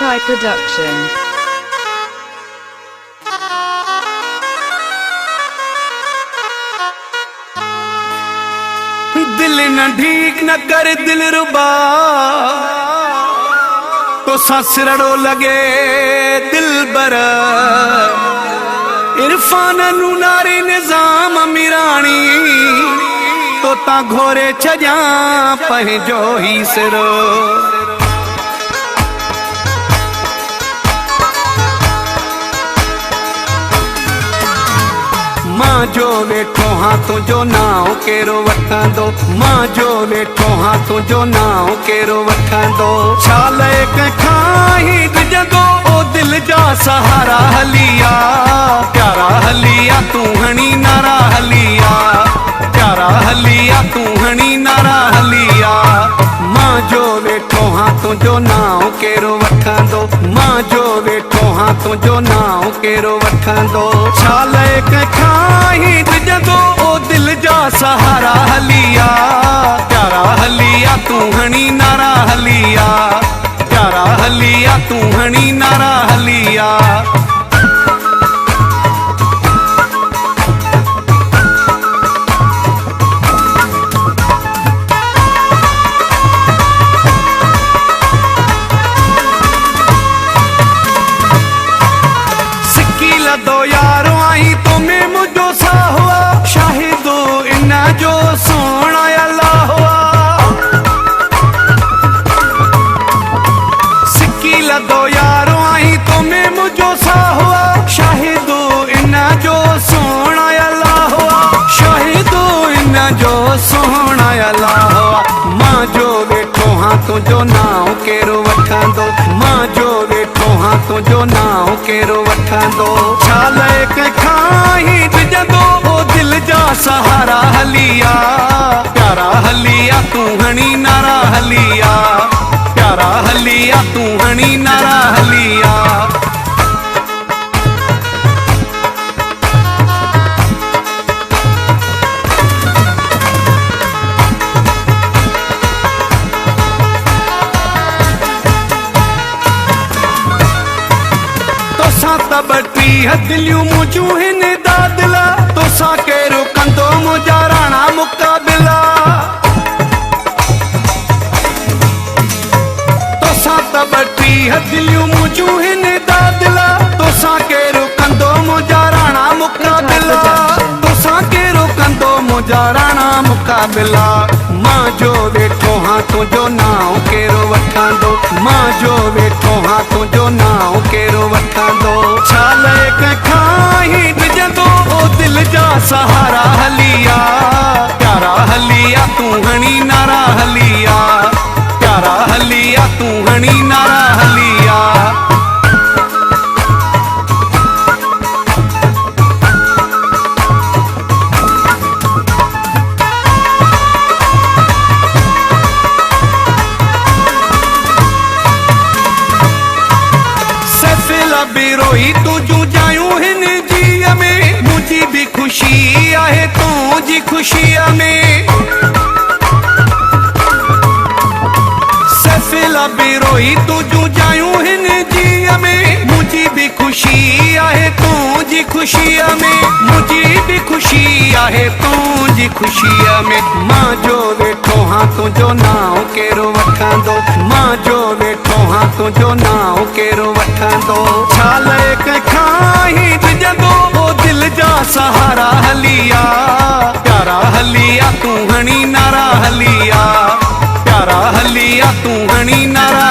Chai Production. दिल न ठीक न कर दिल रुबा तो ससरड़ो लगे दिल बर इरफान नारी निजाम मिरानी तो ता घोरे छजा पंहिंजो ही सिरो मां जो वेठो हाँ तुझो नाव केरो वठंदो मां जो वेठो हाँ तुझो नाव केरो वठंदो छाल खाही डिजंदो ओ दिल जा सहारा हलिया प्यारा हलिया तू हणी नारा हलिया प्यारा हलिया तू हणी नारा हलिया मां जो वेठो हाँ तुझो नाव केरो वठंदो मां जो वेठो हाँ तुझो नाव केरो वठंदो छाल खाही डिजंदो ओ दिल जा सहारा हलिया प्यारा हलिया तू हणी नारा हलिया प्यारा हलिया तू हणी नारा हलिया दो यारों आई तो मैं मुझो सा हुआ शाहिदो इन्ना जो सोना अल्लाह हुआ सिक्की दो यारों आई तो मैं मुझो सा हुआ शाहिदो इन्ना जो सोना अल्लाह हुआ शाहिदो इन्ना जो सोना अल्लाह हुआ मां जो वेठो हाँ तुझो नाव केरो वठंदो मां जो वेठो हाँ तुझो नाव केरो वठंदो छाल खाही डिजंदो ओ दिल जा सहारा हलिया प्यारा हलिया तू हणी नारा हलिया प्यारा हलिया तू हणी नारा हलिया तबटी हदिलियूं मुझूं हिन दादिला तोसां केरो कंदो मुंहिंजा राणा मुक़ाबिला तोसां तबटी हदिलियूं मुझूं हिन दादिला तोसां केरो कंदो मुंहिंजा राणा मुक़ाबिला तोसां केरो कंदो मुंहिंजा राणा मुक़ाबिला मां जो वेठो हाँ तुझो नाव केरो वठंदो मां जो वेठो हाँ तुझो नाव केरो वठंदो छाल खाही डिजंदो ओ दिल जा सहारा हलिया प्यारा हलिया तू हणी नारा हलिया प्यारा हलिया तू हणी नारा हलिया बिरोही तुझू जायूं हिन जीअ में मुझी भी खुशी आहे तुझी खुशीअ में सफिला बिरोही तुझू जायूं हिन जीअ में मुझी भी खुशी आहे तुझी खुशीअ में मुझी भी खुशी आहे तुझी खुशीअ में मां जो वेठो हाँ तुझो नाव केरो वठंदो मां जो वेठो हाँ तुझो नाव केरो वठंदो छाल खाही डिजंदो ओ दिल जा सहारा हलिया प्यारा हलिया तू हणी नारा हलिया प्यारा हलिया तू हणी नारा